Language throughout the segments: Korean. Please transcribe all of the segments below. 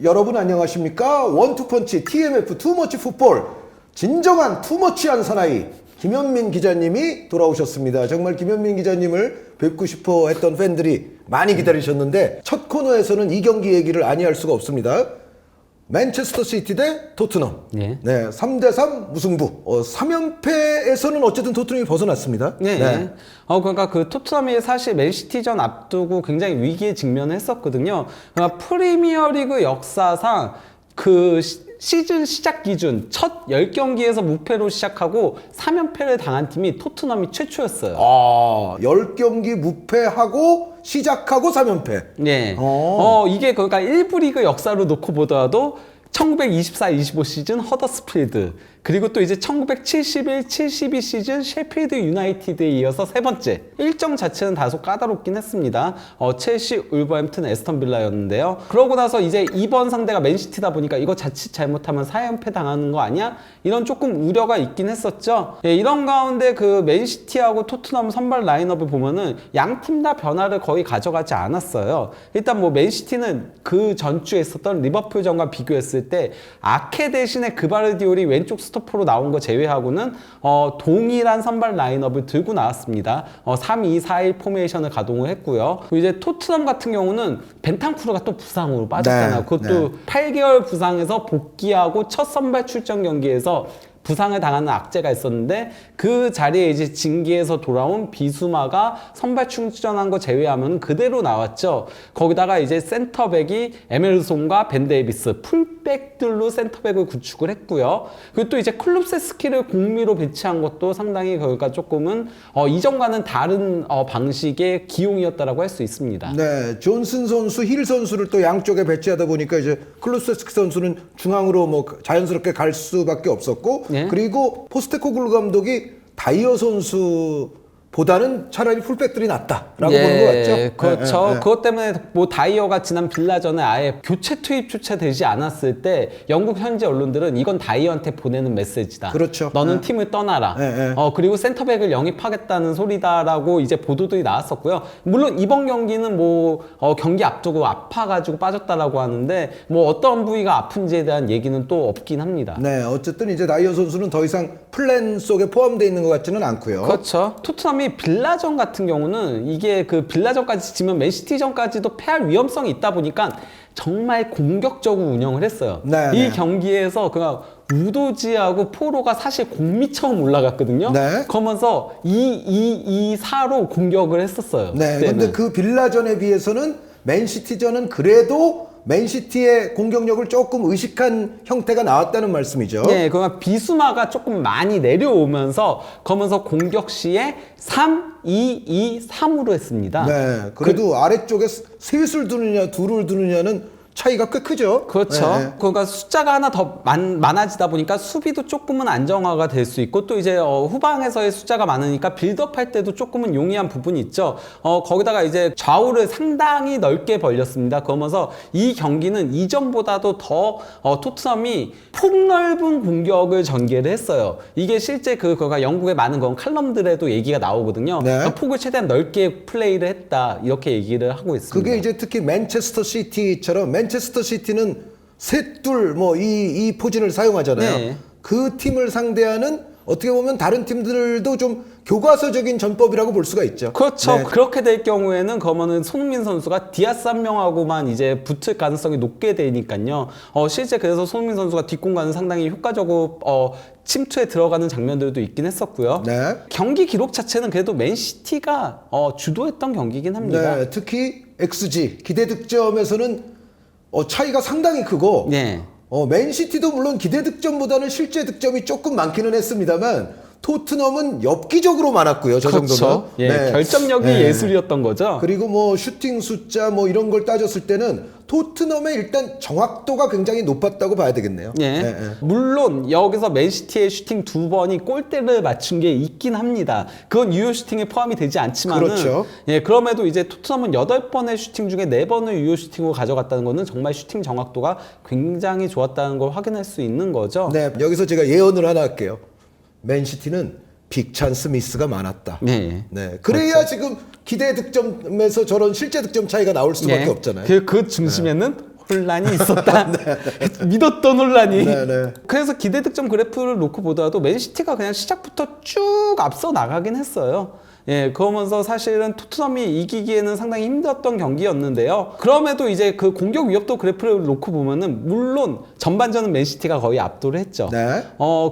여러분 안녕하십니까? 원투펀치 TMF 투머치 풋볼 진정한 투머치한 사나이 김현민 기자님이 돌아오셨습니다. 정말 김현민 기자님을 뵙고 싶어 했던 팬들이 많이 기다리셨는데 첫 코너에서는 이 경기 얘기를 아니할 수가 없습니다. 맨체스터 시티 대 토트넘. 네. 네, 3대3 무승부. 3연패에서는 어쨌든 토트넘이 벗어났습니다. 네. 그러니까 그 토트넘이 사실 맨시티전 앞두고 굉장히 위기에 직면했었거든요. 그러니까 프리미어리그 역사상 그 시즌 시작 기준 첫 10경기에서 무패로 시작하고 3연패를 당한 팀이 토트넘이 최초였어요. 10경기 무패하고 시작하고 3연패. 네. 이게 그러니까 1부 리그 역사로 놓고 보더라도 1924-25 시즌 허더스필드, 그리고 또 이제 1971-72 시즌 셰필드 유나이티드에 이어서 세 번째. 일정 자체는 다소 까다롭긴 했습니다. 첼시, 울버햄튼, 에스턴 빌라였는데요. 그러고 나서 이제 이번 상대가 맨시티다 보니까 이거 자칫 잘못하면 4연패 당하는 거 아니야? 이런 조금 우려가 있긴 했었죠. 예, 이런 가운데 그 맨시티하고 토트넘 선발 라인업을 보면은 양 팀 다 변화를 거의 가져가지 않았어요. 일단 뭐 맨시티는 그 전주에 있었던 리버풀전과 비교했을 때 아케 대신에 그바르디올이 왼쪽 스토퍼로 나온 거 제외하고는 동일한 선발 라인업을 들고 나왔습니다. 3-2-4-1 포메이션을 가동을 했고요. 이제 토트넘 같은 경우는 벤탄쿠르가 또 부상으로 빠졌잖아요. 그것도 8개월 부상에서 복귀하고 첫 선발 출전 경기에서 부상을 당하는 악재가 있었는데 그 자리에 이제 징계에서 돌아온 비수마가 선발 출전한 거 제외하면 그대로 나왔죠. 거기다가 이제 센터백이 에메르송과 벤 데이비스 풀백들로 센터백을 구축을 했고요. 그리고 또 이제 클룹세스키를 공미로 배치한 것도 상당히 그러니까 조금은 이전과는 다른 방식의 기용이었다라고 할 수 있습니다. 네, 존슨 선수, 힐 선수를 또 양쪽에 배치하다 보니까 이제 클루세스키 선수는 중앙으로 뭐 자연스럽게 갈 수밖에 없었고, 네. 그리고 포스테코글루 감독이 다이어 선수보다는 차라리 풀백들이 낫다라고 보는 것 같죠. 그렇죠. 그것 때문에 뭐 다이어가 지난 빌라전에 아예 교체 투입조차 되지 않았을 때 영국 현지 언론들은 이건 다이어한테 보내는 메시지다. 그렇죠. 너는 팀을 떠나라. 그리고 센터백을 영입하겠다는 소리다라고 이제 보도들이 나왔었고요. 물론 이번 경기는 뭐 경기 앞두고 아파가지고 빠졌다라고 하는데 뭐 어떤 부위가 아픈지에 대한 얘기는 또 없긴 합니다. 네, 어쨌든 이제 다이어 선수는 더 이상 플랜 속에 포함되어 있는 것 같지는 않고요. 그렇죠. 토트넘이 빌라전 같은 경우는 이게 그 빌라전까지 지면 맨시티전까지도 패할 위험성이 있다 보니까 정말 공격적으로 운영을 했어요. 이 경기에서 그냥 우도지하고 포로가 사실 공미처럼 올라갔거든요. 그러면서 2-2-2-4로 공격을 했었어요. 네, 근데 그 빌라전에 비해서는 맨시티전은 그래도 맨시티의 공격력을 조금 의식한 형태가 나왔다는 말씀이죠. 네, 그러니까 비수마가 조금 많이 내려오면서 그러면서 공격 시에 3-2-2-3으로 했습니다. 네, 그래도 아래쪽에 셋을 두느냐 둘을 두느냐는 차이가 꽤 크죠. 그렇죠. 그러니까 숫자가 하나 더 많아지다 보니까 수비도 조금은 안정화가 될 수 있고 또 이제 후방에서의 숫자가 많으니까 빌드업할 때도 조금은 용이한 부분이 있죠. 거기다가 이제 좌우를 상당히 넓게 벌렸습니다. 그러면서 이 경기는 이전보다도 더 토트넘이 폭넓은 공격을 전개를 했어요. 이게 실제 그러니까 영국의 많은 건 칼럼들에도 얘기가 나오거든요. 그러니까 폭을 최대한 넓게 플레이를 했다 이렇게 얘기를 하고 있습니다. 그게 이제 특히 맨체스터 시티처럼 맨체스터 시티는 셋둘 뭐 이 포진을 사용하잖아요. 네. 그 팀을 상대하는 어떻게 보면 다른 팀들도 좀 교과서적인 전법이라고 볼 수가 있죠. 그렇죠. 네. 그렇게 될 경우에는 그러면은 손흥민 선수가 디아스 한 명하고만 이제 붙을 가능성이 높게 되니까요. 실제 그래서 손흥민 선수가 뒷공간은 상당히 효과적으로 침투에 들어가는 장면들도 있긴 했었고요. 경기 기록 자체는 그래도 맨시티가 주도했던 경기긴 합니다. 네, 특히 XG 기대 득점에서는 차이가 상당히 크고 맨시티도 물론 기대 득점보다는 실제 득점이 조금 많기는 했습니다만 토트넘은 엽기적으로 많았고요. 저 정도면. 결정력이 예술이었던 거죠. 그리고 뭐 슈팅 숫자 뭐 이런 걸 따졌을 때는 토트넘의 일단 정확도가 굉장히 높았다고 봐야 되겠네요. 물론 여기서 맨시티의 슈팅 2번이 골대를 맞춘 게 있긴 합니다. 그건 유효 슈팅에 포함이 되지 않지만은 그럼에도 이제 토트넘은 8번의 슈팅 중에 4번을 유효 슈팅으로 가져갔다는 거는 정말 슈팅 정확도가 굉장히 좋았다는 걸 확인할 수 있는 거죠. 네, 여기서 제가 예언을 하나 할게요. 맨시티는 빅찬스 미스가 많았다. 그래야 지금 기대 득점에서 저런 실제 득점 차이가 나올 수밖에 없잖아요. 그 중심에는 혼란이 있었다. 믿었던 혼란이. 네. 그래서 기대 득점 그래프를 놓고 보더라도 맨시티가 그냥 시작부터 쭉 앞서 나가긴 했어요. 예, 그러면서 사실은 토트넘이 이기기에는 상당히 힘들었던 경기였는데요. 그럼에도 이제 그 공격 위협도 그래프를 놓고 보면은 물론 전반전은 맨시티가 거의 압도를 했죠. 네.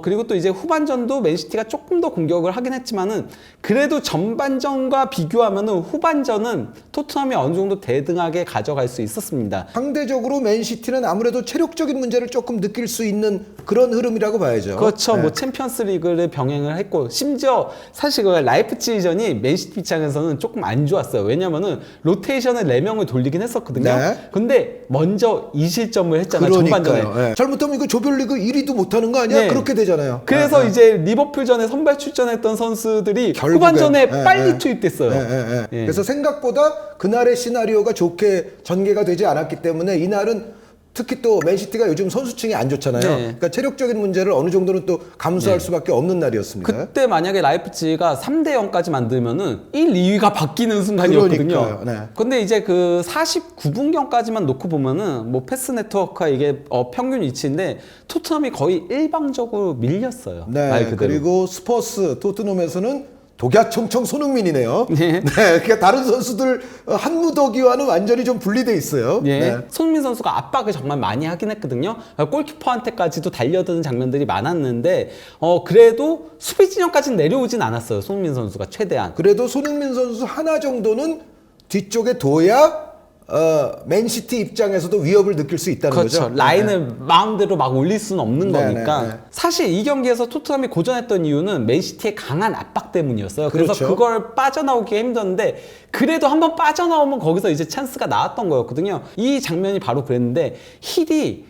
그리고 또 이제 후반전도 맨시티가 조금 더 공격을 하긴 했지만은 그래도 전반전과 비교하면은 후반전은 토트넘이 어느 정도 대등하게 가져갈 수 있었습니다. 상대적으로 맨시티는 아무래도 체력적인 문제를 조금 느낄 수 있는 그런 흐름이라고 봐야죠. 그렇죠. 네. 뭐 챔피언스 리그를 병행을 했고 심지어 사실 그 라이프치히전이 맨시티 입장에서는 조금 안 좋았어요. 왜냐면은 로테이션을 4명을 돌리긴 했었거든요. 네. 근데 먼저 2실점을 했잖아요. 전반전에. 네. 잘못하면 이거 조별리그 1위도 못하는 거 아니야? 네. 그렇게 되잖아요. 그래서 네. 이제 리버풀전에 선발 출전했던 선수들이 결국엔, 후반전에 네, 빨리 네. 투입됐어요. 네. 예. 그래서 생각보다 그날의 시나리오가 좋게 전개가 되지 않았기 때문에 이날은 특히 또 맨시티가 요즘 선수층이 안 좋잖아요. 네. 그러니까 체력적인 문제를 어느 정도는 또 감수할 수밖에 없는 날이었습니다. 그때 만약에 라이프치히가 3대 0까지 만들면은 1, 2위가 바뀌는 순간이었거든요. 그러니까요. 네. 근데 이제 그 49분경까지만 놓고 보면은 뭐 패스 네트워크가 이게 평균 위치인데 토트넘이 거의 일방적으로 밀렸어요. 말 네. 그대로. 그리고 스퍼스 토트넘에서는 독야청청 손흥민이네요. 네. 그러니까 다른 선수들 한 무더기와는 완전히 좀 분리돼 있어요. 예. 네. 손흥민 선수가 압박을 정말 많이 하긴 했거든요. 골키퍼한테까지도 달려드는 장면들이 많았는데 그래도 수비 진영까지는 내려오진 않았어요. 손흥민 선수가 최대한. 그래도 손흥민 선수 하나 정도는 뒤쪽에 둬야 맨시티 입장에서도 위협을 느낄 수 있다는 그렇죠. 거죠. 라인을 마음대로 막 올릴 수는 없는 네, 거니까. 네, 네. 사실 이 경기에서 토트넘이 고전했던 이유는 맨시티의 강한 압박 때문이었어요. 그래서 그렇죠. 그걸 빠져나오기가 힘들었는데 그래도 한번 빠져나오면 거기서 이제 찬스가 나왔던 거였거든요. 이 장면이 바로 그랬는데 힐이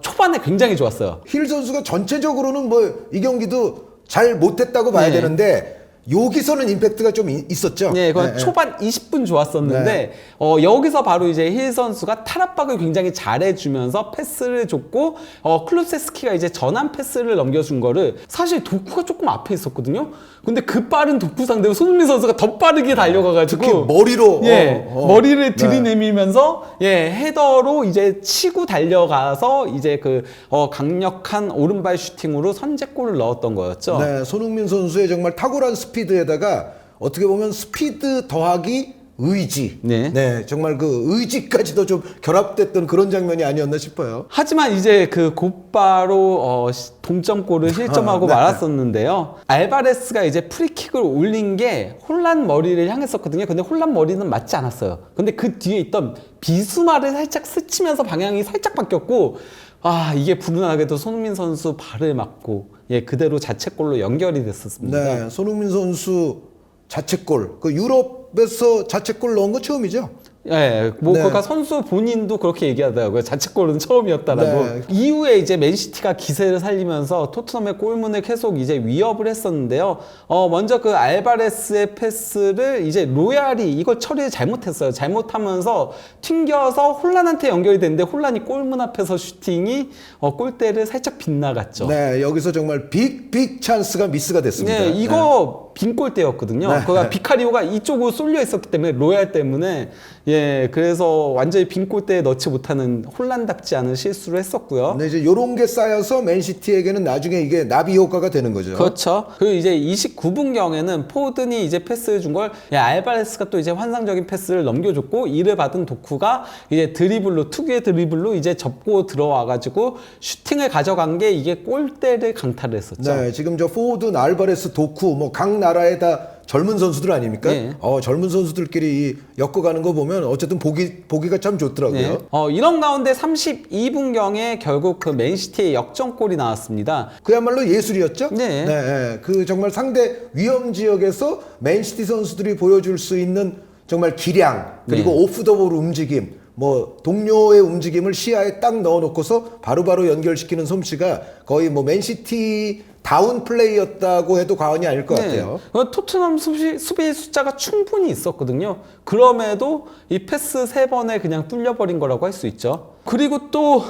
초반에 굉장히 좋았어요. 힐 선수가 전체적으로는 뭐 이 경기도 잘 못했다고 봐야 네. 되는데 여기서는 임팩트가 좀 있었죠. 네, 그건 네, 초반 20분 좋았었는데 여기서 바로 이제 힐 선수가 탈압박을 굉장히 잘해주면서 패스를 줬고 클루세스키가 이제 전환 패스를 넘겨준 거를 사실 도쿠가 조금 앞에 있었거든요. 근데 그 빠른 도쿠 상대로 손흥민 선수가 더 빠르게 달려가가지고 특히 머리로 머리를 들이내밀면서 헤더로 이제 치고 달려가서 이제 그 강력한 오른발 슈팅으로 선제골을 넣었던 거였죠. 네, 손흥민 선수의 정말 탁월한 스피드에다가 어떻게 보면 스피드 더하기 의지. 네. 정말 그 의지까지도 좀 결합됐던 그런 장면이 아니었나 싶어요. 하지만 이제 그 곧바로 동점골을 실점하고 네. 말았었는데요. 알바레스가 이제 프리킥을 올린 게 홀란 머리를 향했었거든요. 근데 홀란 머리는 맞지 않았어요. 근데 그 뒤에 있던 비수마를 살짝 스치면서 방향이 살짝 바뀌었고 이게 불운하게도 손흥민 선수 발을 맞고 그대로 자책골로 연결이 됐었습니다. 네, 손흥민 선수 자책골. 그 유럽에서 자책골 넣은 거 처음이죠? 네. 그러니까 선수 본인도 그렇게 얘기하더라고요. 자책골은 처음이었다라고. 네. 이후에 이제 맨시티가 기세를 살리면서 토트넘의 골문을 계속 이제 위협을 했었는데요. 먼저 그 알바레스의 패스를 이제 로얄이 이걸 처리를 잘못했어요. 잘못하면서 튕겨서 혼란한테 연결이 됐는데 혼란이 골문 앞에서 슈팅이 골대를 살짝 빗나갔죠. 네, 여기서 정말 빅 찬스가 미스가 됐습니다. 네, 이거 빈 골대였거든요. 네. 그러니까 비카리오가 이쪽으로 쏠려 있었기 때문에 로얄 때문에 그래서 완전히 빈 골대에 넣지 못하는 혼란답지 않은 실수를 했었고요. 네, 이제 요런 게 쌓여서 맨시티에게는 나중에 이게 나비 효과가 되는 거죠. 그렇죠. 그리고 이제 29분경에는 포든이 이제 패스를 준 걸 알바레스가 또 이제 환상적인 패스를 넘겨줬고 이를 받은 도쿠가 이제 특유의 드리블로 이제 접고 들어와가지고 슈팅을 가져간 게 이게 골대를 강타를 했었죠. 네, 지금 저 포든, 알바레스, 도쿠 뭐 각 나라에 다 젊은 선수들 아닙니까? 네. 젊은 선수들끼리 엮어가는 거 보면 어쨌든 보기가 참 좋더라고요. 네. 이런 가운데 32분경에 결국 그 맨시티의 역전골이 나왔습니다. 그야말로 예술이었죠? 네. 그 정말 상대 위험 지역에서 맨시티 선수들이 보여줄 수 있는 정말 기량, 그리고 오프 더 볼 움직임, 뭐 동료의 움직임을 시야에 딱 넣어놓고서 바로바로 연결시키는 솜씨가 거의 뭐 맨시티 다운 플레이였다고 해도 과언이 아닐 것 같아요. 토트넘 수비 숫자가 충분히 있었거든요. 그럼에도 이 패스 3번에 그냥 뚫려버린 거라고 할 수 있죠. 그리고 또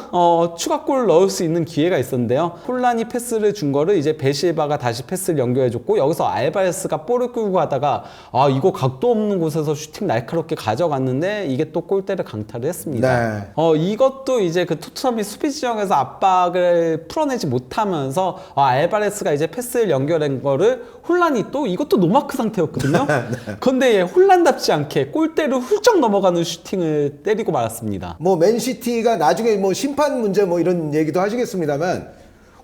추가골을 넣을 수 있는 기회가 있었는데요. 홀란이 패스를 준 거를 이제 베실바가 다시 패스를 연결해줬고, 여기서 알바레스가 볼을 끌고 가다가 이거 각도 없는 곳에서 슈팅 날카롭게 가져갔는데 이게 또 골대를 강타를 했습니다. 네. 이것도 이제 그 토트넘이 수비 지역에서 압박을 풀어내지 못하면서 알바레스가 이제 패스를 연결한 거를 홀란이 또 이것도 노마크 상태였거든요. 그런데 홀란답지 않게 골대를 훌쩍 넘어가는 슈팅을 때리고 말았습니다. 뭐 맨시티가 나중에 뭐 심판 문제 뭐 이런 얘기도 하시겠습니다만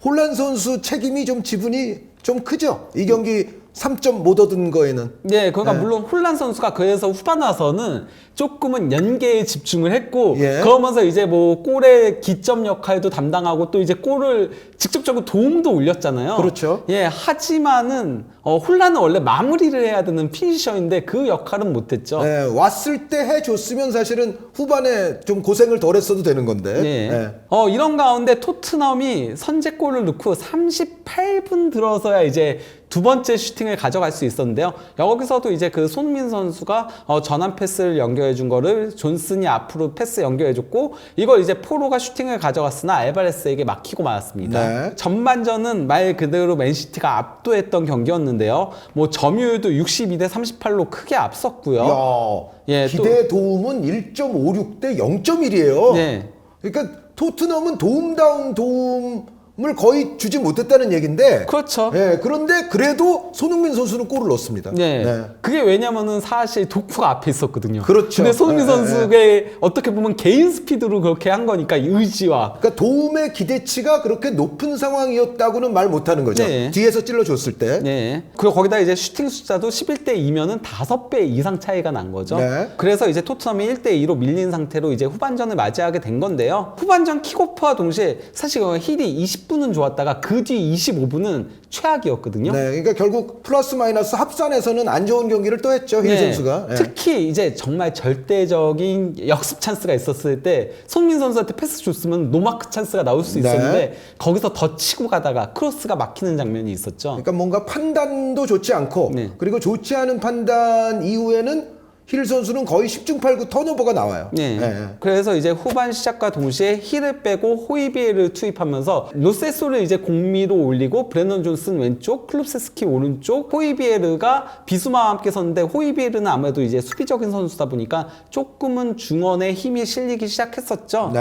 홀란 선수 책임이 좀 지분이 좀 크죠. 이 경기 3점 못 얻은 거에는. 네, 그러니까 물론 홀란 선수가 그래서 후반 와서는 조금은 연계에 집중을 했고, 그러면서 이제 뭐 골의 기점 역할도 담당하고 또 이제 골을 직접적으로 도움도 올렸잖아요. 그렇죠. 하지만은 홀란은 원래 마무리를 해야 되는 피니셔인데 그 역할은 못했죠. 네, 왔을 때 해줬으면 사실은 후반에 좀 고생을 덜 했어도 되는 건데. 이런 가운데 토트넘이 선제골을 넣고 38분 들어서야 이제 두 번째 슈팅을 가져갈 수 있었는데요. 여기서도 이제 그 손민 선수가 전환 패스를 연결해 준 거를 존슨이 앞으로 패스 연결해 줬고, 이걸 이제 포로가 슈팅을 가져갔으나 알바레스에게 막히고 말았습니다. 전반전은 말 그대로 맨시티가 압도했던 경기였는데요. 뭐 점유율도 62대 38로 크게 앞섰고요. 기대 도움은 1.56대 0.1이에요. 그러니까 토트넘은 도움다운 도움을 거의 주지 못했다는 얘기인데. 그렇죠. 그런데 그래도 손흥민 선수는 골을 넣었습니다. 그게 왜냐면은 사실 도쿠가 앞에 있었거든요. 그렇죠. 근데 손흥민 선수의 어떻게 보면 개인 스피드로 그렇게 한 거니까, 이 의지와. 그러니까 도움의 기대치가 그렇게 높은 상황이었다고는 말 못하는 거죠. 뒤에서 찔러줬을 때. 그리고 거기다 이제 슈팅 숫자도 11대 2면은 5배 이상 차이가 난 거죠. 그래서 이제 토트넘이 1대 2로 밀린 상태로 이제 후반전을 맞이하게 된 건데요. 후반전 킥오프와 동시에 사실 힐이 20분은 좋았다가 그 뒤 25분은 최악이었거든요. 그러니까 결국 플러스 마이너스 합산해서는 안 좋은 경기를 또 했죠, 힐 선수가. 특히 이제 정말 절대적인 역습 찬스가 있었을 때 손민 선수한테 패스 줬으면 노마크 찬스가 나올 수 있었는데 거기서 더 치고 가다가 크로스가 막히는 장면이 있었죠. 그러니까 뭔가 판단도 좋지 않고 그리고 좋지 않은 판단 이후에는 힐 선수는 거의 10중 8구 턴오버가 나와요. 그래서 이제 후반 시작과 동시에 힐을 빼고 호이비에를 투입하면서 로세소를 이제 공미로 올리고 브레넌 존슨 왼쪽, 클룹세스키 오른쪽, 호이비에르가 비수마와 함께 섰는데 호이비에르는 아무래도 이제 수비적인 선수다 보니까 조금은 중원에 힘이 실리기 시작했었죠.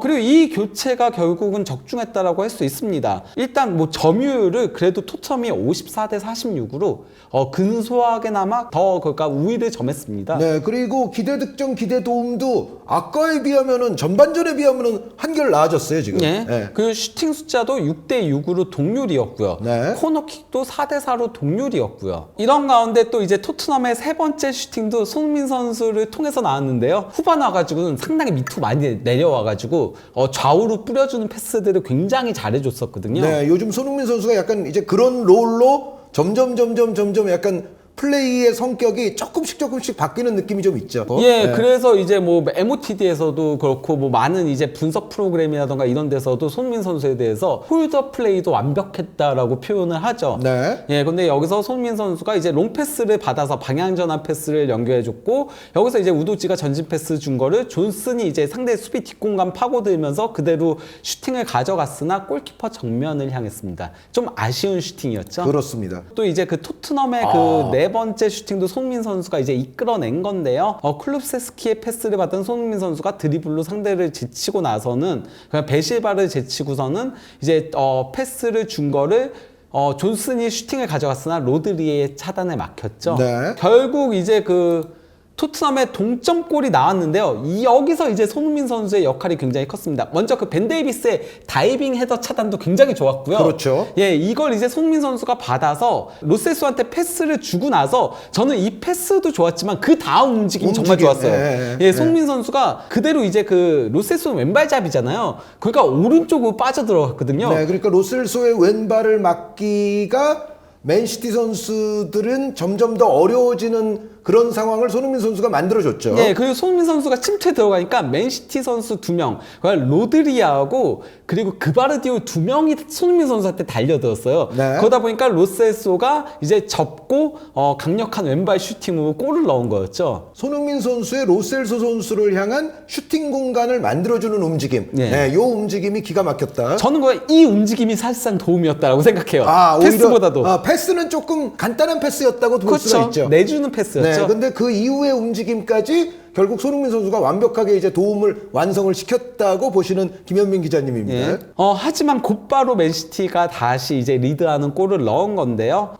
그리고 이 교체가 결국은 적중했다라고 할 수 있습니다. 일단 뭐 점유율을 그래도 토트넘이 54대 46으로 근소하게나마 더 그러니까 우위를 점했습니다. 그리고 기대 득점, 기대 도움도 아까에 비하면은 전반전에 비하면은 한결 나아졌어요, 지금. 그 슈팅 숫자도 6대 6으로 동률이었고요. 코너킥도 4대 4로 동률이었고요. 이런 가운데 또 이제 토트넘의 세 번째 슈팅도 손흥민 선수를 통해서 나왔는데요. 후반 와가지고는 상당히 밑으로 많이 내려와가지고 좌우로 뿌려주는 패스들을 굉장히 잘해줬었거든요. 요즘 손흥민 선수가 약간 이제 그런 롤로 점점 약간 플레이의 성격이 조금씩 바뀌는 느낌이 좀 있죠. 그래서 이제 뭐 MOTD에서도 그렇고 뭐 많은 이제 분석 프로그램이라던가 이런 데서도 손흥민 선수에 대해서 홀더 플레이도 완벽했다라고 표현을 하죠. 근데 여기서 손흥민 선수가 이제 롱 패스를 받아서 방향 전환 패스를 연결해줬고, 여기서 이제 우도지가 전진 패스 준 거를 존슨이 이제 상대 수비 뒷공간 파고들면서 그대로 슈팅을 가져갔으나 골키퍼 정면을 향했습니다. 좀 아쉬운 슈팅이었죠. 그렇습니다. 또 이제 그 토트넘의 그 네 번째 슈팅도 손흥민 선수가 이제 이끌어낸 건데요. 클룹세스키의 패스를 받은 손흥민 선수가 드리블로 상대를 제치고 나서는 그냥 베실바를 제치고서는 이제 패스를 준 거를 존슨이 슈팅을 가져갔으나 로드리의 차단에 막혔죠. 결국 이제 그 토트넘의 동점골이 나왔는데요. 여기서 이제 손흥민 선수의 역할이 굉장히 컸습니다. 먼저 그 벤 데이비스의 다이빙 헤더 차단도 굉장히 좋았고요. 그렇죠. 이걸 이제 손흥민 선수가 받아서 로세소한테 패스를 주고 나서 저는 이 패스도 좋았지만 그 다음 움직임이 정말 좋았어요. 손흥민 선수가 그대로 이제 그 로세소는 왼발잡이잖아요. 그러니까 오른쪽으로 빠져들어갔거든요. 그러니까 로셀소의 왼발을 막기가 맨시티 선수들은 점점 더 어려워지는 그런 상황을 손흥민 선수가 만들어줬죠. 네, 그리고 손흥민 선수가 침투에 들어가니까 맨시티 선수 2명, 로드리아하고 그리고 그바르디올 2명이 손흥민 선수한테 달려들었어요. 네. 그러다 보니까 로셀소가 이제 접고 강력한 왼발 슈팅으로 골을 넣은 거였죠. 손흥민 선수의 로셀소 선수를 향한 슈팅 공간을 만들어주는 움직임. 네. 네, 요 움직임이 기가 막혔다. 저는 이 움직임이 사실상 도움이었다라고 생각해요. 오히려, 패스보다도. 패스는 조금 간단한 패스였다고 볼 수가 그렇죠. 있죠. 내주는 패스였죠. 네, 근데 그 이후의 움직임까지 결국 손흥민 선수가 완벽하게 이제 도움을 완성을 시켰다고 보시는 김현민 기자님입니다. 예. 하지만 곧바로 맨시티가 다시 이제 리드하는 골을 넣은 건데요.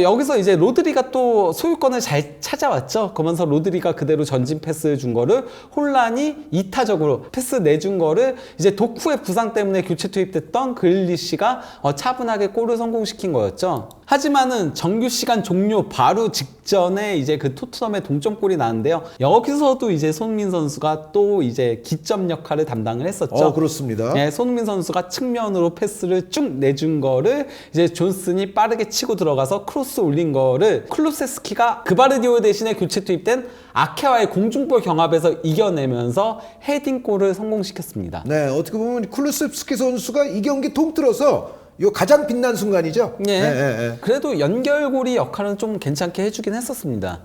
여기서 이제 로드리가 또 소유권을 잘 찾아왔죠. 그러면서 로드리가 그대로 전진 패스 준 거를 혼란이 이타적으로 패스 내준 거를 이제 도쿠의 부상 때문에 교체 투입됐던 그릴리시가 차분하게 골을 성공시킨 거였죠. 하지만은 정규 시간 종료 바로 직전에 이제 그 토트넘의 동점골이 나는데요. 여기서도 이제 손흥민 선수가 또 이제 기점 역할을 담당을 했었죠. 그렇습니다. 네, 손흥민 선수가 측면으로 패스를 쭉 내준 거를 이제 존슨이 빠르게 치고 들어가서 크로스 올린 거를 클루세스키가 그바르디올 대신에 교체 투입된 아케와의 공중볼 경합에서 이겨내면서 헤딩골을 성공시켰습니다. 네, 어떻게 보면 쿨루셉스키 선수가 이 경기 통틀어서 요 가장 빛난 순간이죠. 네. 그래도 연결고리 역할은 좀 괜찮게 해주긴 했었습니다.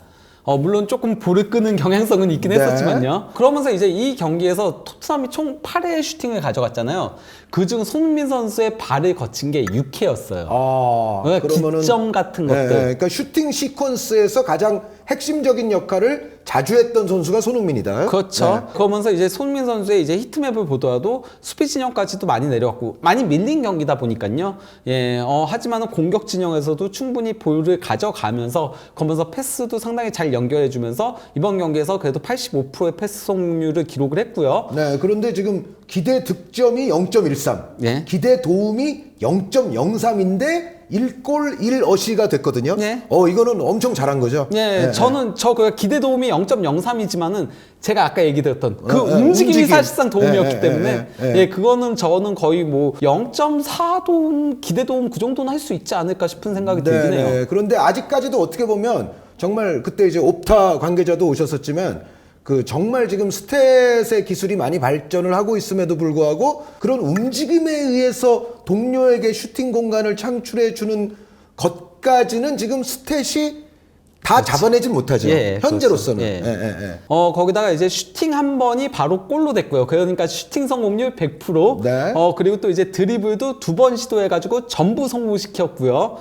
물론 조금 볼을 끄는 경향성은 있긴 네. 했었지만요. 그러면서 이제 이 경기에서 토트넘이 총 8회의 슈팅을 가져갔잖아요. 그중 손흥민 선수의 발을 거친 게 6회였어요. 그러면은 기점 같은 것들. 그러니까 슈팅 시퀀스에서 가장 핵심적인 역할을 자주 했던 선수가 손흥민이다. 그렇죠. 네. 그러면서 이제 손흥민 선수의 이제 히트맵을 보더라도 수비 진영까지도 많이 내려왔고 많이 밀린 경기다 보니까요. 예, 하지만은 공격 진영에서도 충분히 볼을 가져가면서 그러면서 패스도 상당히 잘 연결해주면서 이번 경기에서 그래도 85%의 패스 성공률을 기록을 했고요. 네, 그런데 지금 기대 득점이 0.13, 네. 기대 도움이 0.03인데 1골 1어시가 됐거든요. 네. 이거는 엄청 잘한 거죠. 네, 저는 그 기대 도움이 0.03이지만은 제가 아까 얘기 드렸던 그 움직임이 움직임. 사실상 도움이었기 때문에 예. 예, 그거는 저는 거의 뭐 0.4 도움, 기대 도움 그 정도는 할 수 있지 않을까 싶은 생각이 들긴 해요. 네. 그런데 아직까지도 어떻게 보면 정말 그때 이제 옵타 관계자도 오셨었지만 그 정말 지금 스탯의 기술이 많이 발전을 하고 있음에도 불구하고 그런 움직임에 의해서 동료에게 슈팅 공간을 창출해 주는 것까지는 지금 스탯이 다 잡아내진 못하죠. 예, 현재로서는. 그렇죠. 예. 예. 거기다가 이제 슈팅 한 번이 바로 골로 됐고요. 그러니까 슈팅 성공률 100%. 네. 그리고 또 이제 드리블도 2번 시도해가지고 전부 성공시켰고요.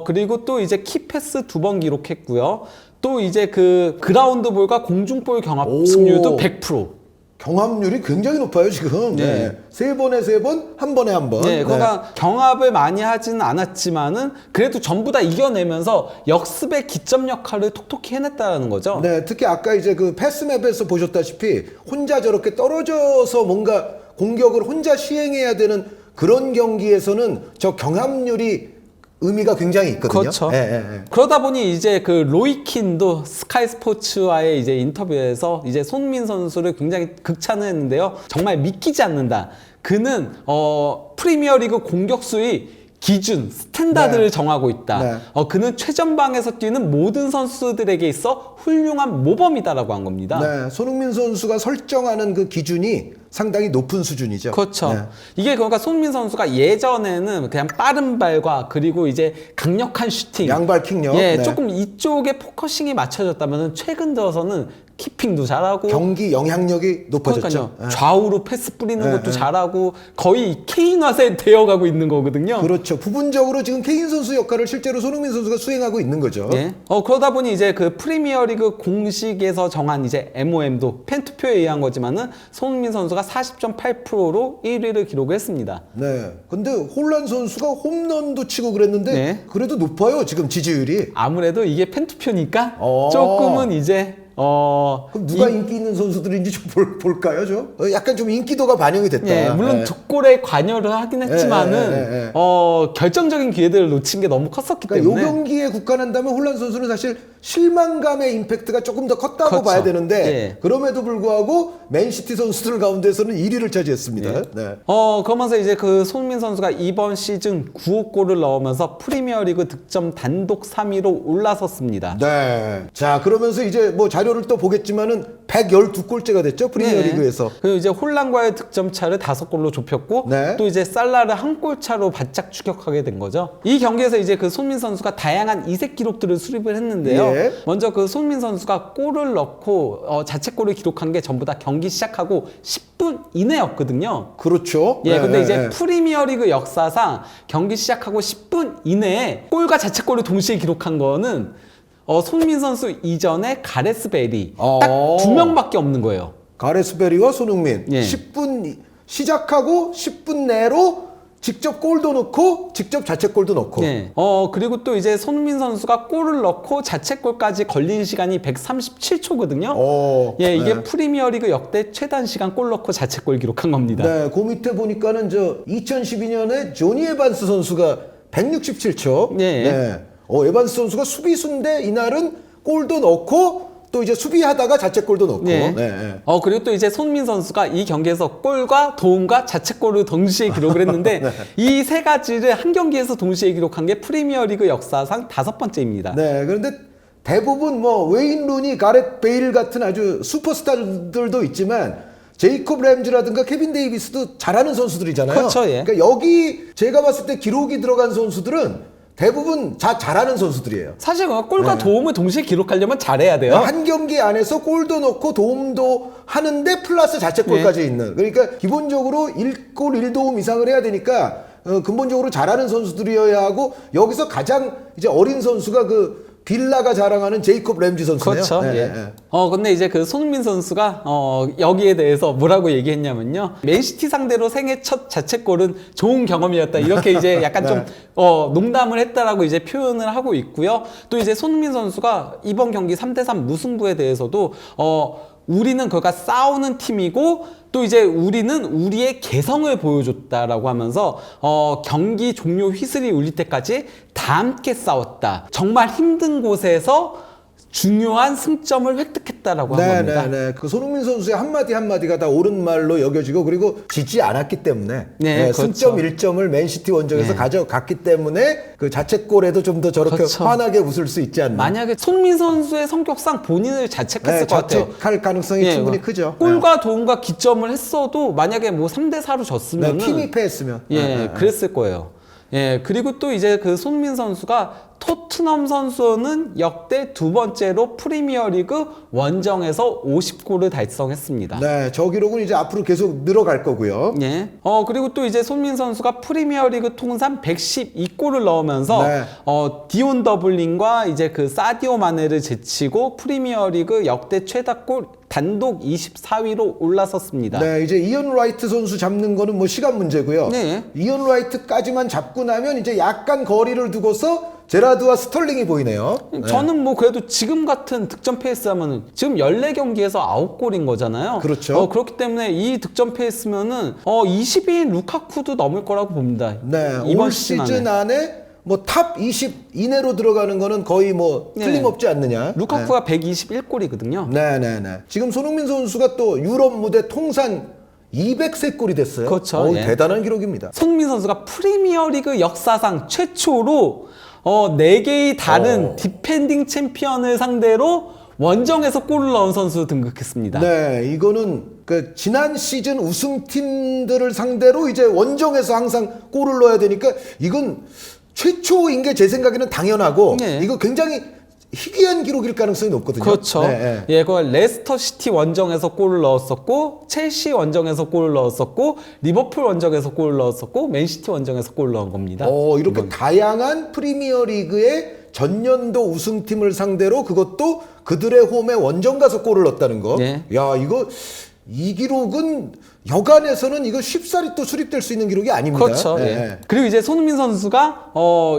그리고 또 이제 키패스 2번 기록했고요. 또 이제 그 그라운드 볼과 공중볼 경합 승률도 100%. 경합률이 굉장히 높아요, 지금. 네. 세 번에 세 번, 한 번에 한 번. 네, 그러니까 경합을 많이 하지는 않았지만은 그래도 전부 다 이겨내면서 역습의 기점 역할을 톡톡히 해냈다는 거죠. 네, 특히 아까 이제 그 패스맵에서 보셨다시피 혼자 저렇게 떨어져서 뭔가 공격을 혼자 시행해야 되는 그런 경기에서는 저 경합률이 의미가 굉장히 있거든요. 그렇죠. 예. 그러다 보니 이제 그 로이킨도 스카이 스포츠와의 이제 인터뷰에서 이제 손민 선수를 굉장히 극찬을 했는데요. 정말 믿기지 않는다. 그는 프리미어리그 공격수의 기준, 스탠다드를 네. 정하고 있다. 네. 그는 최전방에서 뛰는 모든 선수들에게 있어 훌륭한 모범이다라고 한 겁니다. 네, 손흥민 선수가 설정하는 그 기준이 상당히 높은 수준이죠. 그렇죠. 네. 이게 그러니까 손민 선수가 예전에는 그냥 빠른 발과 그리고 이제 강력한 슈팅, 양발 킥력. 예, 네. 조금 이쪽에 포커싱이 맞춰졌다면 최근 들어서는 키핑도 잘하고 경기 영향력이 높아졌죠. 그러니까요. 좌우로 패스 뿌리는 네, 것도 네. 잘하고 거의 케인화세 되어가고 있는 거거든요. 그렇죠. 부분적으로 지금 케인 선수 역할을 실제로 손흥민 선수가 수행하고 있는 거죠. 예. 그러다 보니 이제 그 프리미어리그 공식에서 정한 이제 MOM도 팬 투표에 의한 거지만은 손흥민 선수가 40.8%로 1위를 기록했습니다. 네. 근데 홀란 선수가 홈런도 치고 그랬는데 네. 그래도 높아요. 지금 지지율이. 아무래도 이게 팬 투표니까 어. 조금은 이제 그럼 누가 인기 있는 선수들인지 좀 볼까요, 좀? 약간 좀 인기도가 반영이 됐다. 예, 물론 예. 득골에 관여를 하긴 했지만은 결정적인 기회들을 놓친 게 너무 컸었기 그러니까 요 때문에 경기에 국한한다면 홀란 선수는 사실 실망감의 임팩트가 조금 더 컸다고 그렇죠. 봐야 되는데 예. 그럼에도 불구하고 맨시티 선수들 가운데서는 1위를 차지했습니다. 네. 그러면서 이제 그 손흥민 선수가 이번 시즌 9호 골을 넣으면서 프리미어리그 득점 단독 3위로 올라섰습니다. 네. 자, 그러면서 이제 뭐 자료를 또 보겠지만은 112골째가 됐죠, 프리미어리그에서. 그리고 이제 홀란과의 득점 차를 5골로 좁혔고 네. 또 이제 살라를 한 골 차로 바짝 추격하게 된 거죠. 이 경기에서 이제 그 손민 선수가 다양한 이색 기록들을 수립을 했는데요. 예. 먼저 그 손민 선수가 골을 넣고 자책골을 기록한 게 전부 다 경기 시작하고 10분 이내였거든요. 그렇죠. 예, 네, 근데 네, 이제 네. 프리미어리그 역사상 경기 시작하고 10분 이내에 골과 자책골을 동시에 기록한 거는 손민 선수 이전에 가레스 베리 딱 2명밖에 없는 거예요. 가레스 베리와 손흥민 예. 10분 시작하고 10분 내로 직접 골도 넣고 직접 자책골도 넣고. 네. 그리고 또 이제 손민 선수가 골을 넣고 자책골까지 걸린 시간이 137초거든요. 예, 이게 네. 프리미어리그 역대 최단 시간 골 넣고 자책골 기록한 겁니다. 네, 그 밑에 보니까는 저 2012년에 조니 에반스 선수가 167초. 예. 네. 에반스 선수가 수비수인데 이날은 골도 넣고 또 이제 수비하다가 자책골도 넣고. 네. 네, 네. 그리고 또 이제 손민 선수가 이 경기에서 골과 도움과 자책골을 동시에 기록을 했는데 네. 이 세 가지를 한 경기에서 동시에 기록한 게 프리미어리그 역사상 5번째입니다. 네, 그런데 대부분 뭐 웨인 루니, 가렛 베일 같은 아주 슈퍼스타들도 있지만 제이콥 램즈라든가 케빈 데이비스도 잘하는 선수들이잖아요. 그렇죠, 예. 그러니까 여기 제가 봤을 때 기록이 들어간 선수들은 대부분 잘하는 선수들이에요. 사실 골과 네. 도움을 동시에 기록하려면 잘해야 돼요. 한 경기 안에서 골도 넣고 도움도 하는데 플러스 자책골까지 있는. 그러니까 기본적으로 1골 1도움 이상을 해야 되니까 근본적으로 잘하는 선수들이어야 하고 여기서 가장 이제 어린 선수가 그 빌라가 자랑하는 제이콥 램지 선수네요. 그렇죠. 네, 예. 네. 근데 이제 그 손흥민 선수가 여기에 대해서 뭐라고 얘기했냐면요. 맨시티 상대로 생애 첫 자책골은 좋은 경험이었다. 이렇게 이제 약간 네. 좀 농담을 했다라고 이제 표현을 하고 있고요. 또 이제 손흥민 선수가 이번 경기 3대3 무승부에 대해서도 우리는 그러니까 싸우는 팀이고 또 이제 우리는 우리의 개성을 보여줬다라고 하면서 경기 종료 휘슬이 울릴 때까지 다 함께 싸웠다. 정말 힘든 곳에서 중요한 승점을 획득했다라고 한 겁니다. 네네네. 그 손흥민 선수의 한마디 한마디가 다 옳은 말로 여겨지고 그리고 지지 않았기 때문에 네, 그렇죠. 승점 1점을 맨시티 원정에서 네. 가져갔기 때문에 그 자책골에도 좀 더 저렇게 그렇죠. 환하게 웃을 수 있지 않나. 만약에 손흥민 선수의 성격상 본인을 자책했을 것 같아요. 자책할 가능성이 예, 충분히 크죠. 골과 도움과 기점을 했어도 만약에 뭐 3대4로 졌으면 네, 팀이 패했으면. 그랬을 거예요. 예, 그리고 또 이제 그 손민 선수가 토트넘 선수는 역대 2번째로 프리미어리그 원정에서 50골을 달성했습니다. 네, 저 기록은 이제 앞으로 계속 늘어갈 거고요. 예. 그리고 또 이제 손민 선수가 프리미어리그 통산 112골을 넣으면서 네. 디온 더블린과 이제 그 사디오 마네를 제치고 프리미어리그 역대 최다골 단독 24위로 올라섰습니다. 네, 이제 이언 라이트 선수 잡는 거는 뭐 시간 문제고요. 네. 이언 라이트까지만 잡고 나면 이제 약간 거리를 두고서 제라드와 스털링이 보이네요. 저는 뭐 그래도 지금 같은 득점 페이스 하면은 지금 14경기에서 9골인 거잖아요. 그렇죠. 그렇기 때문에 이 득점 페이스면은 20인 루카쿠도 넘을 거라고 봅니다. 네, 이번 올 시즌 안에. 안에 뭐 탑 20 이내로 들어가는 거는 거의 뭐 네. 틀림없지 않느냐. 루카쿠가 121골이거든요. 네. 지금 손흥민 선수가 또 유럽 무대 통산 200세 골이 됐어요. 그렇죠. 예. 대단한 기록입니다. 손흥민 선수가 프리미어리그 역사상 최초로 4개의 다른 디펜딩 챔피언을 상대로 원정에서 골을 넣은 선수 등극했습니다. 네, 이거는 그 지난 시즌 우승팀들을 상대로 이제 원정에서 항상 골을 넣어야 되니까 이건 최초인 게 제 생각에는 당연하고 네. 이거 굉장히 희귀한 기록일 가능성이 높거든요. 그렇죠. 네. 예, 그 레스터 시티 원정에서 골을 넣었었고, 첼시 원정에서 골을 넣었었고, 리버풀 원정에서 골을 넣었었고, 맨시티 원정에서 골을 넣은 겁니다. 이렇게 다양한 프리미어리그의 전년도 우승팀을 상대로 그것도 그들의 홈에 원정 가서 골을 넣었다는 거. 네. 야, 이 기록은 여간에서는 이거 쉽사리 또 수립될 수 있는 기록이 아닙니다. 그렇죠. 네. 예. 그리고 이제 손흥민 선수가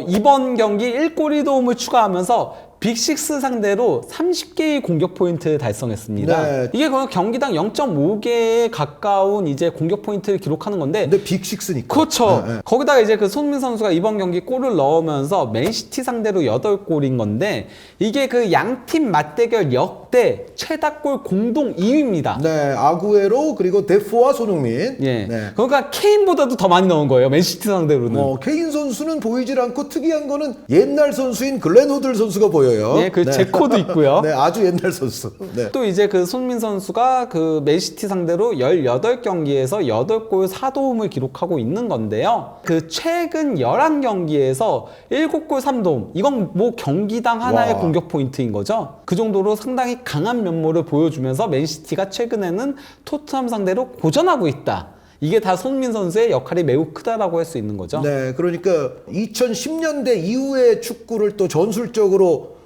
이번 경기 1골 1도움을 추가하면서 빅6 상대로 30개의 공격 포인트를 달성했습니다. 네. 이게 거의 경기당 0.5개에 가까운 이제 공격 포인트를 기록하는 건데 근데 빅6니까. 그렇죠. 거기다가 이제 그 손흥민 선수가 이번 경기 골을 넣으면서 맨시티 상대로 8골인 건데 이게 그 양팀 맞대결 역대 최다골 공동 2위입니다. 네, 아구에로 그리고 데포와 손흥민. 예. 네. 그러니까 케인보다도 더 많이 넣은 거예요. 맨시티 상대로는. 케인 선수는 보이질 않고 특이한 거는 옛날 선수인 글렌 호들 선수가 보여요. 예, 그 제코도 있고요. 네, 아주 옛날 선수. 네. 또 이제 그 손민 선수가 그 맨시티 상대로 18경기에서 8골 4도움을 기록하고 있는 건데요. 그 최근 11경기에서 7골 3도움. 이건 뭐 경기당 하나의 와. 공격 포인트인 거죠. 그 정도로 상당히 강한 면모를 보여주면서 맨시티가 최근에는 토트넘 상대로 고전하고 있다. 이게 다 손민 선수의 역할이 매우 크다라고 할 수 있는 거죠. 네, 그러니까 2010년대 이후의 축구를 또 전술적으로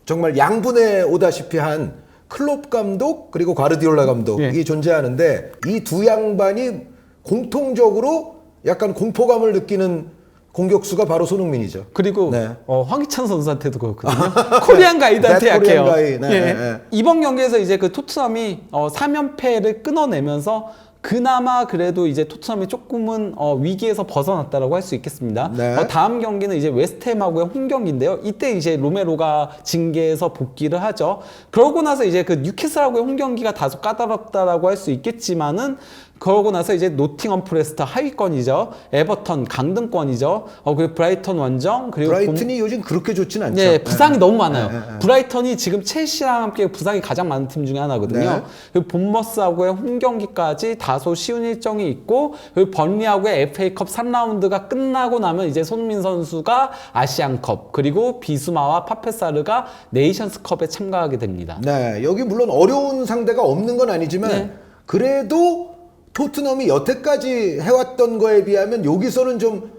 정말 양분해 오다시피 한 클롭 감독 그리고 과르디올라 감독이 예. 존재하는데 이 두 양반이 공통적으로 약간 공포감을 느끼는 공격수가 바로 손흥민이죠. 그리고 네. 황희찬 선수한테도 그렇거든요. 코리안 가이드한테 네, 코리안 약해요. 가이. 네, 예. 네, 네. 이번 경기에서 이제 그 토트넘이 3연패를 끊어내면서 그나마 그래도 이제 토트넘이 조금은 위기에서 벗어났다라고 할 수 있겠습니다. 네. 다음 경기는 이제 웨스트햄하고의 홈 경기인데요. 이때 이제 로메로가 징계에서 복귀를 하죠. 그러고 나서 이제 그 뉴캐슬하고의 홈 경기가 다소 까다롭다라고 할 수 있겠지만은 그러고 나서 이제 노팅엄 포레스트 하위권이죠. 에버턴 강등권이죠. 그리고 브라이턴 원정 그리고 브라이튼이 요즘 그렇게 좋진 않죠. 네, 부상이 네. 너무 많아요. 네. 브라이턴이 지금 첼시랑 함께 부상이 가장 많은 팀 중에 하나거든요. 네. 그리고 본머스하고의 홈 경기까지 다소 쉬운 일정이 있고 그리고 번리하고의 FA컵 3라운드가 끝나고 나면 이제 손민 선수가 아시안컵 그리고 비수마와 파페사르가 네이션스컵에 참가하게 됩니다. 네, 여기 물론 어려운 상대가 없는 건 아니지만 네. 그래도 토트넘이 여태까지 해왔던 거에 비하면 여기서는 좀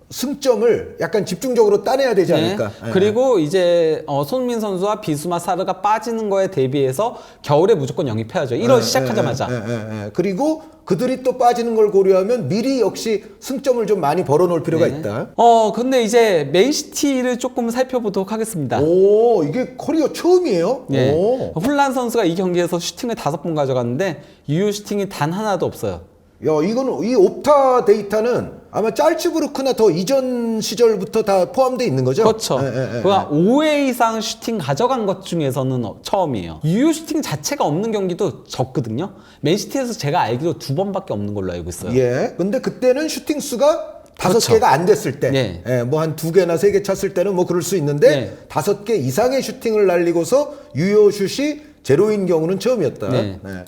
승점을 약간 집중적으로 따내야 되지 않을까. 네. 그리고 이제 손민 선수와 비수마 사르가 빠지는 거에 대비해서 겨울에 무조건 영입해야죠. 1월 시작하자마자. 그리고 그들이 또 빠지는 걸 고려하면 미리 역시 승점을 좀 많이 벌어놓을 필요가 네. 있다. 근데 이제 맨시티를 조금 살펴보도록 하겠습니다. 오, 이게 커리어 처음이에요? 예. 오. 훌란 선수가 이 경기에서 슈팅을 5번 가져갔는데 유효 슈팅이 단 하나도 없어요. 야, 이거는 이 옵타 데이터는 아마 짤츠부르크나 더 이전 시절부터 다 포함되어 있는 거죠? 그렇죠. 5회 이상 슈팅 가져간 것 중에서는 처음이에요. 유효 슈팅 자체가 없는 경기도 적거든요. 맨시티에서 제가 알기로 2번밖에 없는 걸로 알고 있어요. 예. 근데 그때는 슈팅 수가 5개가 그렇죠. 안 됐을 때, 네. 뭐 한 2개나 3개 찼을 때는 뭐 그럴 수 있는데, 네. 5개 이상의 슈팅을 날리고서 유효 슛이 제로인 경우는 처음이었다. 네. 네.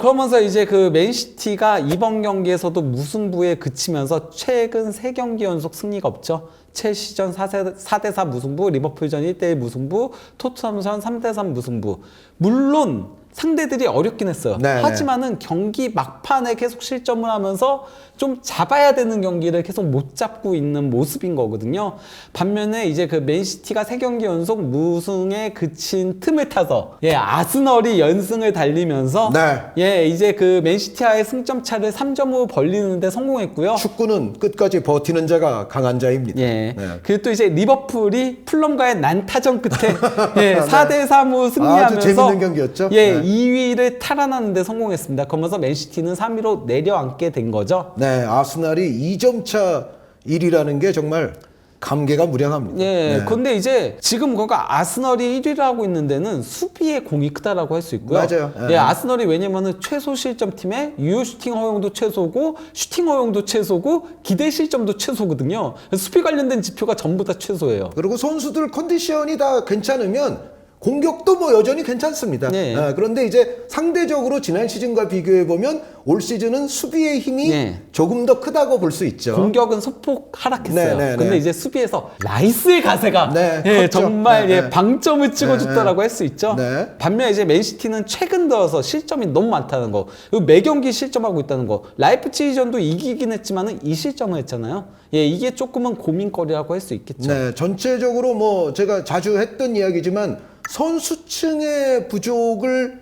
그러면서 이제 그 맨시티가 이번 경기에서도 무승부에 그치면서 최근 3경기 연속 승리가 없죠. 첼시전 4대4 무승부, 리버풀전 1대1 무승부, 토트넘전 3대3 무승부. 물론 상대들이 어렵긴 했어요. 네. 하지만은 경기 막판에 계속 실점을 하면서 좀 잡아야 되는 경기를 계속 못 잡고 있는 모습인 거거든요. 반면에 이제 그 맨시티가 3경기 연속 무승에 그친 틈을 타서 아스널이 연승을 달리면서 네. 이제 그 맨시티와의 승점 차를 3점으로 벌리는데 성공했고요. 축구는 끝까지 버티는 자가 강한 자입니다. 예. 네. 그리고 또 이제 리버풀이 풀럼과의 난타전 끝에 4대3으로 승리하면서 아주 재밌는 경기였죠. 네. 2위를 탈환하는데 성공했습니다. 그러면서 맨시티는 3위로 내려앉게 된 거죠. 네, 아스날이 2점 차 1위라는 게 정말 감개가 무량합니다. 예. 네. 근데 이제 지금 그러니까 아스널이 1위를 하고 있는 데는 수비의 공이 크다라고 할 수 있고요. 맞아요. 예, 아스널이 왜냐면은 최소 실점 팀에 유효 슈팅 허용도 최소고 슈팅 허용도 최소고 기대 실점도 최소거든요. 수비 관련된 지표가 전부 다 최소예요. 그리고 선수들 컨디션이 다 괜찮으면 공격도 뭐 여전히 괜찮습니다. 네. 그런데 이제 상대적으로 지난 시즌과 비교해 보면 올 시즌은 수비의 힘이 네. 조금 더 크다고 볼 수 있죠. 공격은 소폭 하락했어요. 네, 네, 근데 네. 이제 수비에서 라이스의 가세가 네, 컸죠. 정말 네, 네. 방점을 찍어줬다라고 할 수 있죠. 네. 반면 이제 맨시티는 최근 들어서 실점이 너무 많다는 거, 그리고 매 경기 실점하고 있다는 거. 라이프치히전도 이기긴 했지만은 2실점을 했잖아요. 이게 조금은 고민거리라고 할 수 있겠죠. 네, 전체적으로 뭐 제가 자주 했던 이야기지만 선수층의 부족을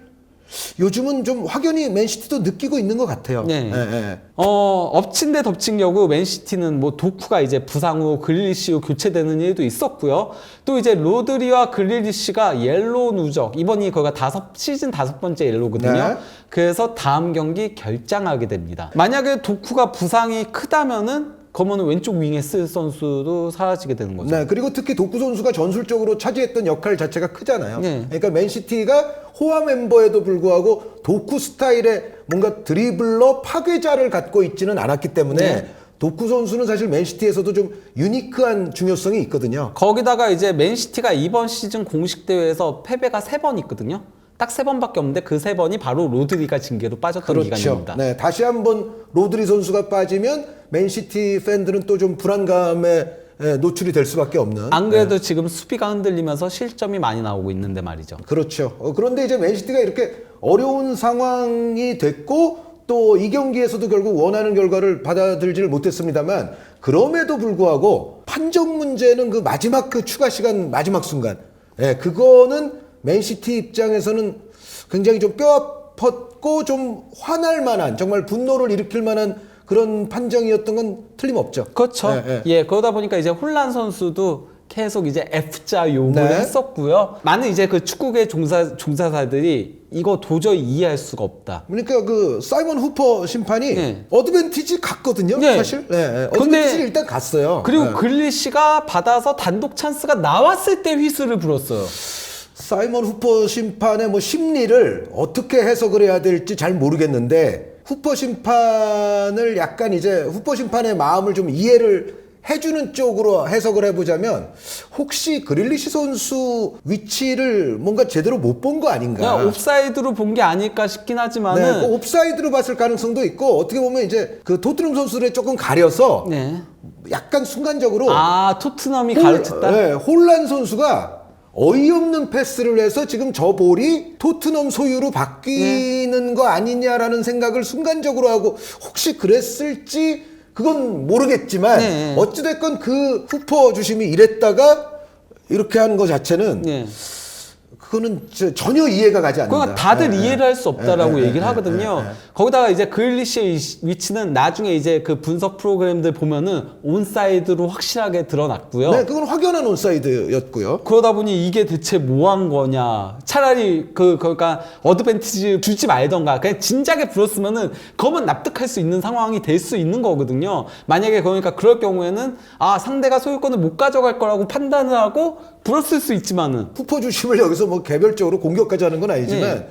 요즘은 좀 확연히 맨시티도 느끼고 있는 것 같아요. 네. 예, 예. 엎친 데 덮친 격우 맨시티는 뭐 도쿠가 이제 부상 후 그릴리시 후 교체되는 일도 있었고요. 또 이제 로드리와 그릴리시가 옐로우 누적, 이번이 거가 시즌 5번째 옐로우거든요. 네. 그래서 다음 경기 결장하게 됩니다. 만약에 도쿠가 부상이 크다면은 그러면 왼쪽 윙에 쓸 선수도 사라지게 되는 거죠. 네, 그리고 특히 도쿠 선수가 전술적으로 차지했던 역할 자체가 크잖아요. 네. 그러니까 맨시티가 호화 멤버에도 불구하고 도쿠 스타일의 뭔가 드리블러 파괴자를 갖고 있지는 않았기 때문에 네. 도쿠 선수는 사실 맨시티에서도 좀 유니크한 중요성이 있거든요. 거기다가 이제 맨시티가 이번 시즌 공식 대회에서 패배가 3번 있거든요. 딱 3번밖에 없는데 그 3번이 바로 로드리가 징계로 빠졌던 기간입니다. 네, 다시 한번 로드리 선수가 빠지면 맨시티 팬들은 또 좀 불안감에 노출이 될 수밖에 없는. 안 그래도 지금 수비가 흔들리면서 실점이 많이 나오고 있는데 말이죠. 그렇죠. 그런데 이제 맨시티가 이렇게 어려운 상황이 됐고 또 이 경기에서도 결국 원하는 결과를 받아들지를 못했습니다만 그럼에도 불구하고 판정 문제는 그 마지막 그 추가 시간 마지막 순간, 그거는 맨시티 입장에서는 굉장히 좀 뼈아팠고 좀 화날 만한, 정말 분노를 일으킬 만한 그런 판정이었던 건 틀림없죠. 그렇죠. 예, 그러다 보니까 이제 홀란 선수도 계속 이제 F자 요구를 네. 했었고요. 많은 이제 그 축구계 종사자들이 이거 도저히 이해할 수가 없다. 그러니까 그 사이먼 후퍼 심판이 네. 어드밴티지 갔거든요. 네. 사실. 근데 어드밴티지 일단 갔어요. 그리고 네. 글리시가 받아서 단독 찬스가 나왔을 때 휘슬을 불었어요. 사이먼 후퍼 심판의 뭐 심리를 어떻게 해석을 해야 될지 잘 모르겠는데 후퍼 심판을 약간 이제 후퍼 심판의 마음을 좀 이해를 해주는 쪽으로 해석을 해보자면 혹시 그릴리시 선수 위치를 뭔가 제대로 못 본 거 아닌가? 그냥 옵사이드로 본 게 아닐까 싶긴 하지만은 네, 그 옵사이드로 봤을 가능성도 있고 어떻게 보면 이제 그 토트넘 선수를 조금 가려서 네. 약간 순간적으로 토트넘이 가르쳤다. 홀란 선수가 어이없는 패스를 해서 지금 저 볼이 토트넘 소유로 바뀌는 거 아니냐라는 생각을 순간적으로 하고 혹시 그랬을지 그건 모르겠지만 네. 어찌됐건 그 후퍼 주심이 이랬다가 이렇게 하는 거 자체는 네. 그거는 전혀 이해가 가지 않는다. 그러니까 다들 예, 이해를 할 수 없다라고 예, 얘기를 예, 하거든요. 거기다가 이제 그릴리시의 위치는 나중에 이제 그 분석 프로그램들 보면은 온사이드로 확실하게 드러났고요. 네, 그건 확연한 온사이드였고요. 그러다 보니 이게 대체 뭐 한 거냐. 차라리 그러니까 어드밴티지 주지 말던가. 그냥 진작에 불었으면은 그거만 납득할 수 있는 상황이 될 수 있는 거거든요. 만약에 그러니까 그럴 경우에는 상대가 소유권을 못 가져갈 거라고 판단을 하고 불었을 수 있지만은 후퍼 주심을 여기서 뭐 개별적으로 공격까지 하는 건 아니지만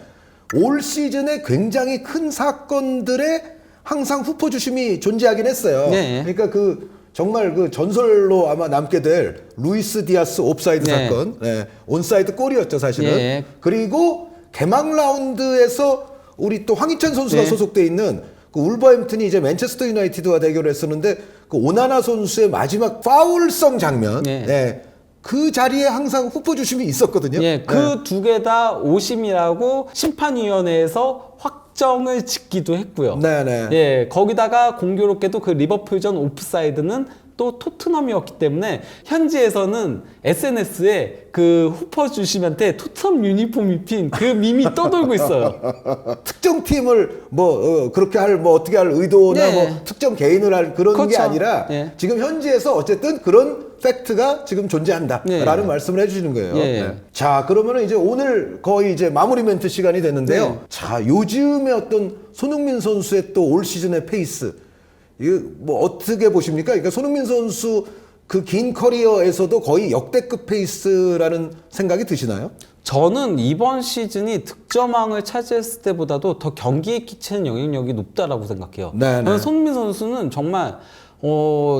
올 시즌에 굉장히 큰 사건들에 항상 후퍼 주심이 존재하긴 했어요. 네. 그러니까 그 정말 그 전설로 아마 남게 될 루이스 디아스 옵사이드 네. 사건, 온사이드 골이었죠 사실은. 네. 그리고 개막 라운드에서 우리 또 황희찬 선수가 네. 소속돼 있는 그 울버햄튼이 이제 맨체스터 유나이티드와 대결을 했었는데 그 오나나 선수의 마지막 파울성 장면. 네. 그 자리에 항상 후보 주심이 있었거든요. 예, 그 두 개 다 오심이라고 심판위원회에서 확정을 짓기도 했고요. 네네. 예, 거기다가 공교롭게도 그 리버풀전 오프사이드는 또 토트넘이었기 때문에 현지에서는 SNS에 그 후퍼 주심한테 토트넘 유니폼 입힌 그 밈이 떠돌고 있어요. 특정 팀을 뭐 그렇게 할 뭐 어떻게 할 의도나 네. 뭐 특정 개인을 할 그런 게 그렇죠. 아니라 네. 지금 현지에서 어쨌든 그런 팩트가 지금 존재한다라는 네. 말씀을 해주시는 거예요. 네. 자, 그러면은 이제 오늘 거의 이제 마무리 멘트 시간이 됐는데요. 네. 자, 요즘에 어떤 손흥민 선수의 또 올 시즌의 페이스 이거 뭐 어떻게 보십니까? 그러니까 손흥민 선수 그 긴 커리어에서도 거의 역대급 페이스라는 생각이 드시나요? 저는 이번 시즌이 득점왕을 차지했을 때보다도 더 경기에 끼치는 영향력이 높다라고 생각해요. 네네. 손흥민 선수는 정말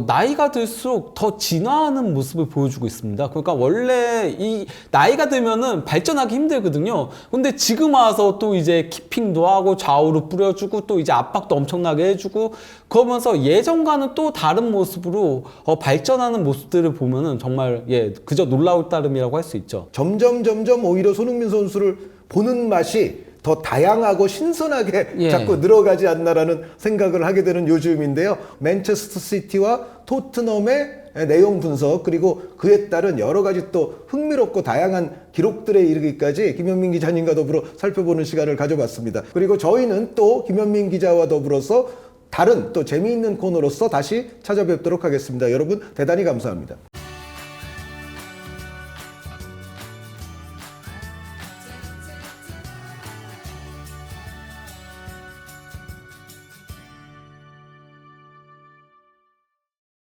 나이가 들수록 더 진화하는 모습을 보여주고 있습니다. 그러니까 원래 이 나이가 들면은 발전하기 힘들거든요. 근데 지금 와서 또 이제 키핑도 하고 좌우로 뿌려주고 또 이제 압박도 엄청나게 해주고 그러면서 예전과는 또 다른 모습으로 발전하는 모습들을 보면은 정말 그저 놀라울 따름이라고 할 수 있죠. 점점 오히려 손흥민 선수를 보는 맛이 더 다양하고 신선하게 자꾸 늘어가지 않나라는 생각을 하게 되는 요즘인데요. 맨체스터 시티와 토트넘의 내용 분석 그리고 그에 따른 여러 가지 또 흥미롭고 다양한 기록들에 이르기까지 김현민 기자님과 더불어 살펴보는 시간을 가져봤습니다. 그리고 저희는 또 김현민 기자와 더불어서 다른 또 재미있는 코너로서 다시 찾아뵙도록 하겠습니다. 여러분 대단히 감사합니다.